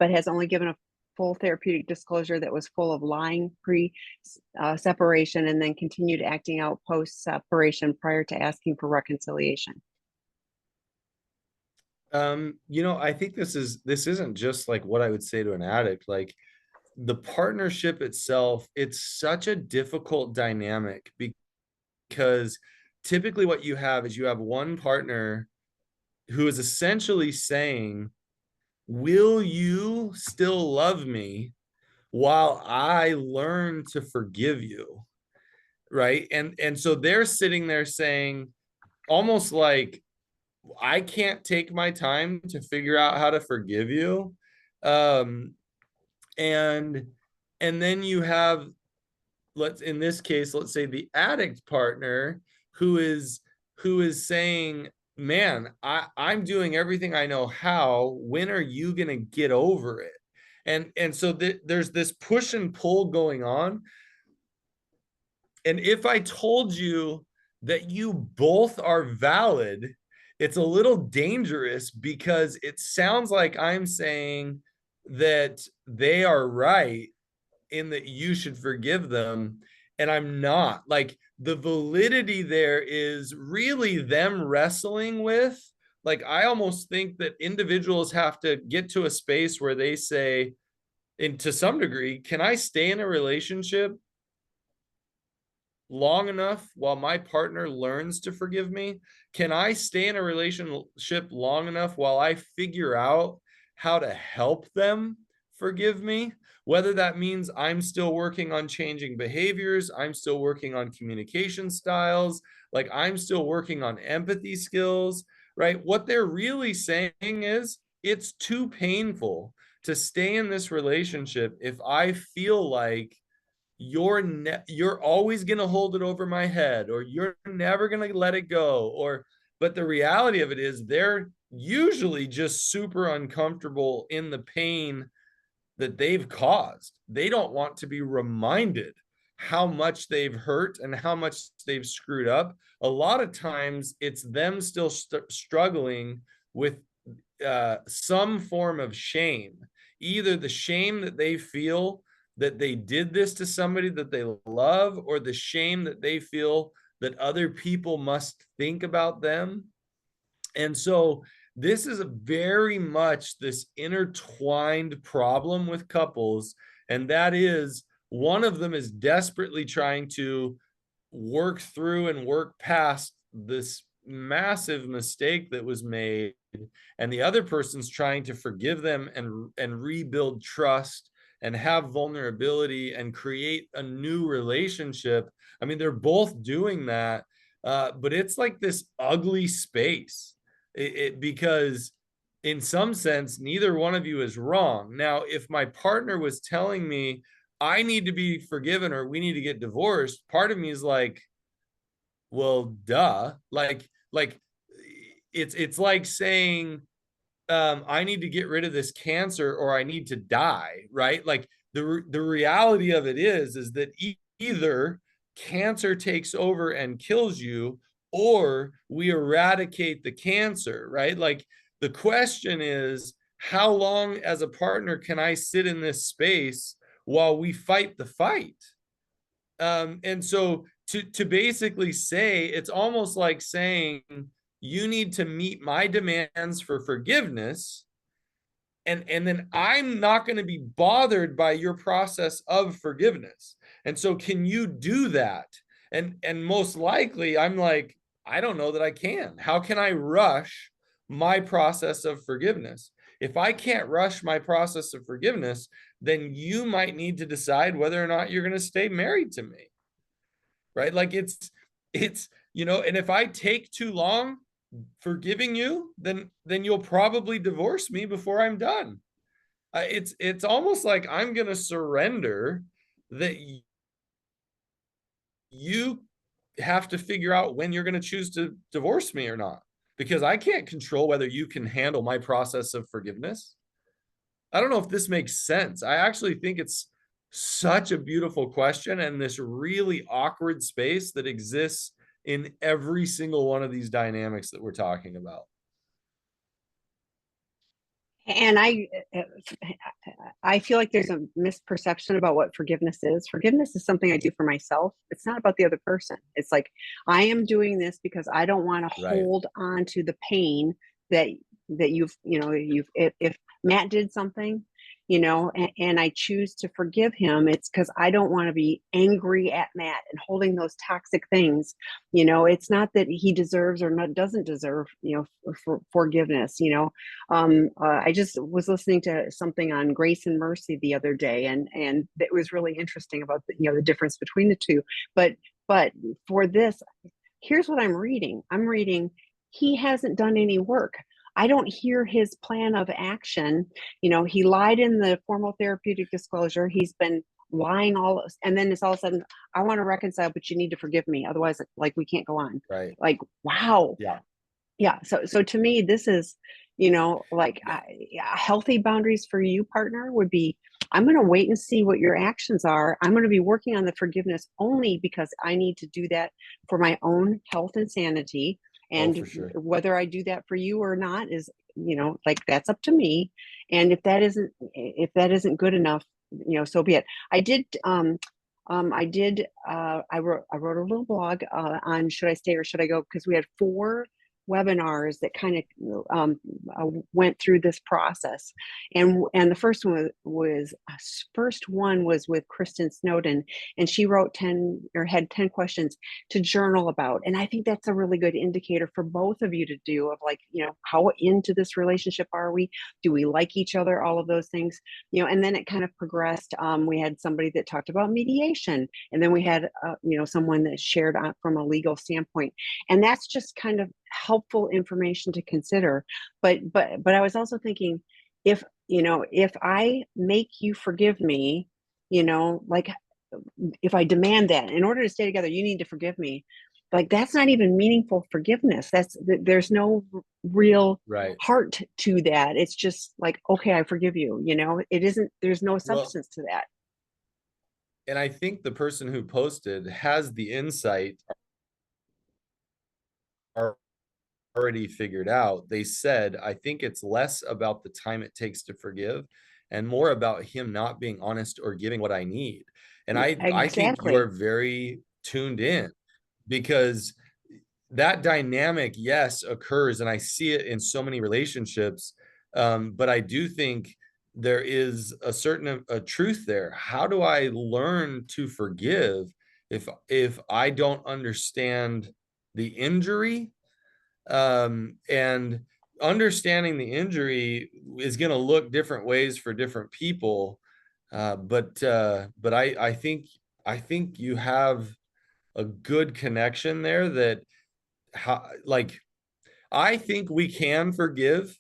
has only given a full therapeutic disclosure that was full of lying pre separation, and then continued acting out post separation prior to asking for reconciliation? I think this isn't just like what I would say to an addict. Like the partnership itself, it's such a difficult dynamic because typically what you have is you have one partner who is essentially saying, will you still love me while I learn to forgive you? Right. And so they're sitting there saying, almost like, I can't take my time to figure out how to forgive you. Um, and and then you have, in this case, let's say the addict partner who is saying, man, I'm doing everything I know how. When are you gonna get over it? And so there's this push and pull going on. And if I told you that you both are valid, it's a little dangerous because it sounds like I'm saying that they are right in that you should forgive them. And I'm not. Like the validity there is really them wrestling with, like, I almost think that individuals have to get to a space where they say, and to some degree, can I stay in a relationship long enough while my partner learns to forgive me? Can I stay in a relationship long enough while I figure out how to help them forgive me? Whether that means I'm still working on changing behaviors, I'm still working on communication styles, like I'm still working on empathy skills, right? What they're really saying is it's too painful to stay in this relationship if I feel like you're always going to hold it over my head, or you're never going to let it go, or but the reality of it is they're usually just super uncomfortable in the pain that they've caused. They don't want to be reminded how much they've hurt and how much they've screwed up. A lot of times it's them still struggling with some form of shame, either the shame that they feel that they did this to somebody that they love, or the shame that they feel that other people must think about them. And so this is a very much this intertwined problem with couples. And that is, one of them is desperately trying to work through and work past this massive mistake that was made, and the other person's trying to forgive them and rebuild trust and have vulnerability and create a new relationship. I mean, they're both doing that, but it's like this ugly space, because in some sense neither one of you is wrong. Now, if my partner was telling me I need to be forgiven or we need to get divorced, part of me is like, well, duh. Like it's like saying, I need to get rid of this cancer or I need to die, right? Like the reality of it is that either cancer takes over and kills you, or we eradicate the cancer, right? Like the question is, how long as a partner can I sit in this space while we fight the fight? And so to basically say, it's almost like saying, you need to meet my demands for forgiveness, and then I'm not going to be bothered by your process of forgiveness. And so can you do that? And most likely I'm like, I don't know that I can. How can I rush my process of forgiveness? If I can't rush my process of forgiveness, then you might need to decide whether or not you're going to stay married to me. Right? Like it's and if I take too long forgiving you, then you'll probably divorce me before I'm done. It's almost like I'm going to surrender that you have to figure out when you're going to choose to divorce me or not, because I can't control whether you can handle my process of forgiveness. I don't know if this makes sense. I actually think it's such a beautiful question, and this really awkward space that exists in every single one of these dynamics that we're talking about. And I feel like there's a misperception about what forgiveness is. Forgiveness is something I do for myself. It's not about the other person. It's like, I am doing this because I don't want to Right. hold on to the pain that you've if Matt did something, and I choose to forgive him, it's because I don't want to be angry at Matt and holding those toxic things. It's not that he deserves or not doesn't deserve, forgiveness. I just was listening to something on grace and mercy the other day, and it was really interesting about the difference between the two. But for this, here's what I'm reading. I'm reading, he hasn't done any work. I don't hear his plan of action. He lied in the formal therapeutic disclosure. He's been lying and then it's all of a sudden, I want to reconcile, but you need to forgive me. Otherwise, like, we can't go on. Right. Like, wow. Yeah. Yeah. So to me, this is, healthy boundaries for you, partner, would be, I'm going to wait and see what your actions are. I'm going to be working on the forgiveness only because I need to do that for my own health and sanity. And for sure. whether I do that for you or not is, like, that's up to me. And if that isn't good enough, so be it. I wrote a little blog on should I stay or should I go, because we had 4 webinars that kind of went through this process, and the first one was with Kristen Snowden, and she wrote 10 or had 10 questions to journal about, and I think that's a really good indicator for both of you to do, of like, how into this relationship are we, do we like each other, all of those things, and then it kind of progressed. We had somebody that talked about mediation, and then we had someone that shared from a legal standpoint, and that's just kind of helpful information to consider. But I was also thinking, if I make you forgive me, like, if I demand that in order to stay together, you need to forgive me, like, that's not even meaningful forgiveness. There's no real Right. heart to that. It's just like, okay, I forgive you. It isn't, there's no Well, substance to that. and I think the person who posted has the insight already figured out. They said, I think it's less about the time it takes to forgive and more about him not being honest or giving what I need. And I think you are Exactly. very tuned in, because that dynamic, yes, occurs, and I see it in so many relationships. But I do think there is a certain truth there. How do I learn to forgive if I don't understand the injury? And understanding the injury is going to look different ways for different people. But I think you have a good connection there, that like, I think we can forgive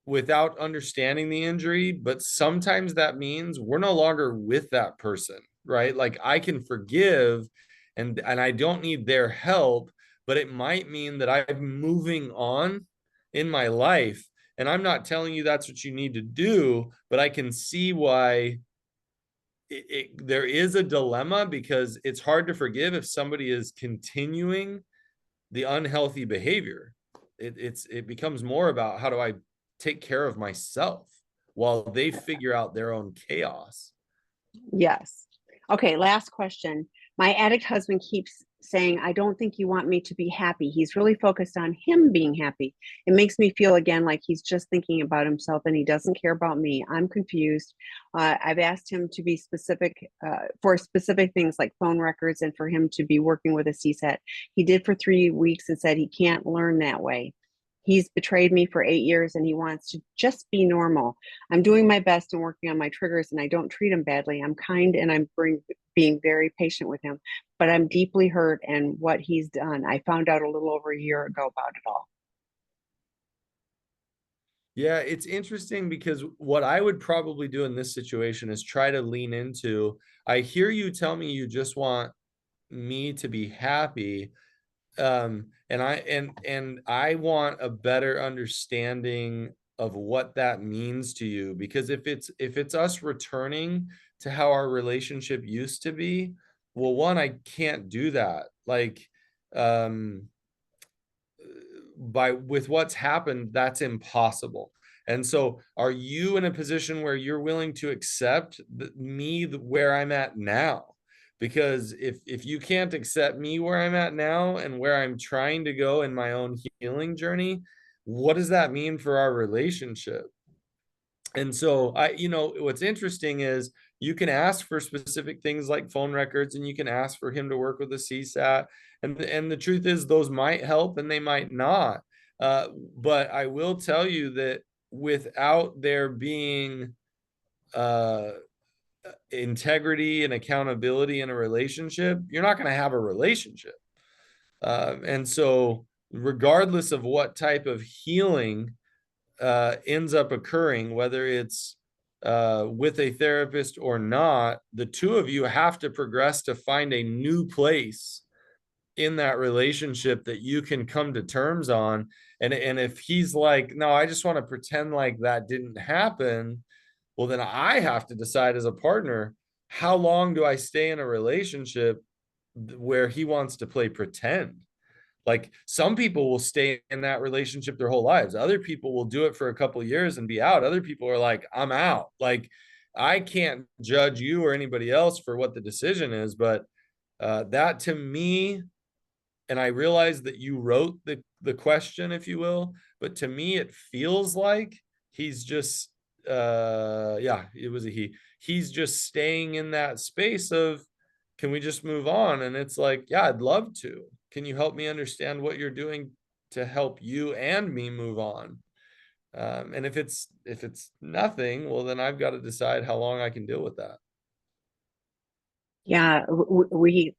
without understanding the injury, but sometimes that means we're no longer with that person, right? Like, I can forgive and I don't need their help, but it might mean that I'm moving on in my life. And I'm not telling you that's what you need to do, but I can see why there is a dilemma, because it's hard to forgive if somebody is continuing the unhealthy behavior. It becomes more about how do I take care of myself while they figure out their own chaos. Yes. Okay, last question. My addict husband keeps saying, I don't think you want me to be happy. He's really focused on him being happy. It makes me feel again like he's just thinking about himself and he doesn't care about me. I'm confused. I've asked him to be specific for specific things like phone records and for him to be working with a CSAT. He did for 3 weeks and said he can't learn that way. He's betrayed me for 8 years and he wants to just be normal. I'm doing my best and working on my triggers and I don't treat him badly. I'm kind and I'm being very patient with him, but I'm deeply hurt and what he's done. I found out a little over a year ago about it all. Yeah, it's interesting because what I would probably do in this situation is try to lean into, I hear you tell me you just want me to be happy. And I want a better understanding of what that means to you, because if it's us returning to how our relationship used to be, well, one, I can't do that, like, um with what's happened, that's impossible. And so are you in a position where you're willing to accept me where I'm at now? Because if you can't accept me where I'm at now and where I'm trying to go in my own healing journey, what does that mean for our relationship? And so what's interesting is you can ask for specific things like phone records, and you can ask for him to work with a CSAT. And the truth is those might help and they might not. But I will tell you that without there being uh, integrity and accountability in a relationship, you're not going to have a relationship. And so regardless of what type of healing ends up occurring, whether it's with a therapist or not, the two of you have to progress to find a new place in that relationship that you can come to terms on. And if he's like, no, I just want to pretend like that didn't happen, well, then I have to decide as a partner, how long do I stay in a relationship where he wants to play pretend? Like, some people will stay in that relationship their whole lives. Other people will do it for a couple of years and be out. Other people are like, I'm out. Like, I can't judge you or anybody else for what the decision is, but that to me, and I realize that you wrote the question, if you will, but to me it feels like he's just yeah, it was a he's just staying in that space of, can we just move on? And it's like, yeah, I'd love to. Can you help me understand what you're doing to help you and me move on? And if it's nothing, well, then I've got to decide how long I can deal with that. Yeah, we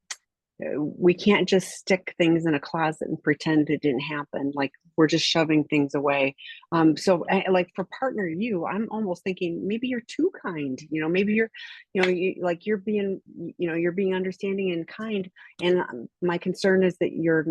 can't just stick things in a closet and pretend it didn't happen. Like we're just shoving things away. So like for partner you, I'm almost thinking maybe you're too kind. Maybe like you're being understanding and kind. And my concern is that you're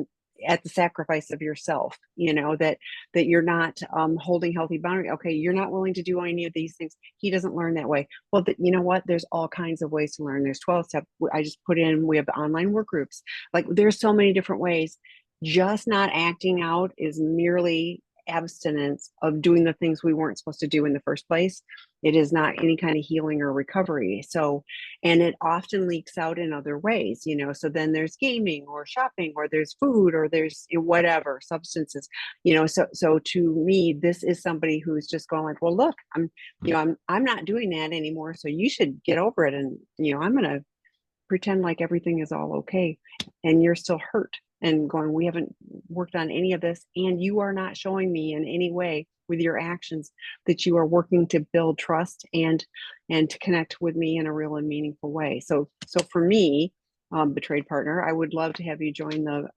at the sacrifice of yourself. That you're not holding healthy boundary. Okay, you're not willing to do any of these things. He doesn't learn that way. Well, you know what? There's all kinds of ways to learn. There's 12 steps. I just put in, we have online work groups. Like there's so many different ways. Just not acting out is merely abstinence of doing the things we weren't supposed to do in the first place. It is not any kind of healing or recovery. So, and it often leaks out in other ways, so then there's gaming or shopping or there's food or there's whatever substances, so to me, this is somebody who's just going like, well, look, I'm not doing that anymore. So you should get over it. And, I'm going to pretend like everything is all okay. And you're still hurt and going, we haven't worked on any of this. And you are not showing me in any way with your actions that you are working to build trust and to connect with me in a real and meaningful way. So for me, betrayed partner, I would love to have you join the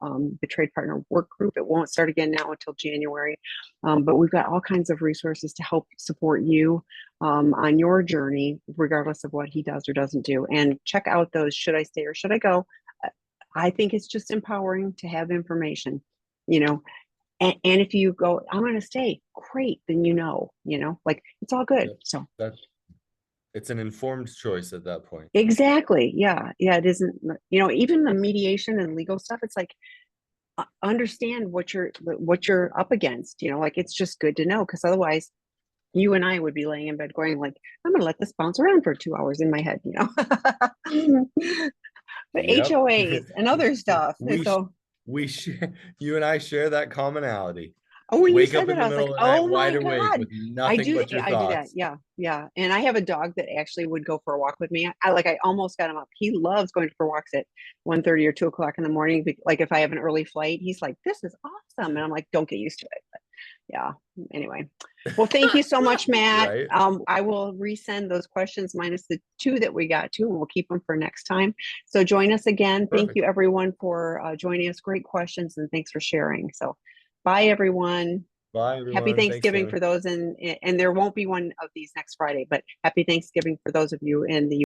betrayed partner work group. It won't start again now until January, but we've got all kinds of resources to help support you on your journey, regardless of what he does or doesn't do. And check out those should I stay or should I go. I think it's just empowering to have information, and if you go, I'm going to stay, great, then like it's all good. So That's it's an informed choice at that point. exactly. Yeah. It isn't, even the mediation and legal stuff. It's like, understand what you're up against, you know, like it's just good to know, because otherwise you and I would be laying in bed going like, I'm gonna let this bounce around for 2 hours in my head, you know. But Yep. HOAs and other stuff. And we sh- so, we share, you and I share that commonality. oh, when you Wake said up that, in I the was like, middle of the night oh wide my awake God. with nothing but your I do that. thoughts. Yeah. Yeah. And I have a dog that actually would go for a walk with me. I almost got him up. He loves going for walks at 1:30 or 2 o'clock in the morning. Like if I have an early flight, he's like, this is awesome. And I'm like, don't get used to it. But yeah. Anyway. Well, thank you so much, Matt. Right? I will resend those questions minus the two that we got to, and we'll keep them for next time. So join us again. Thank Perfect. you everyone for joining us. Great questions, and thanks for sharing. So bye everyone. Bye, Happy everyone. Thanks, Thanksgiving Tammy. for those and there won't be one of these next Friday, but happy Thanksgiving for those of you in the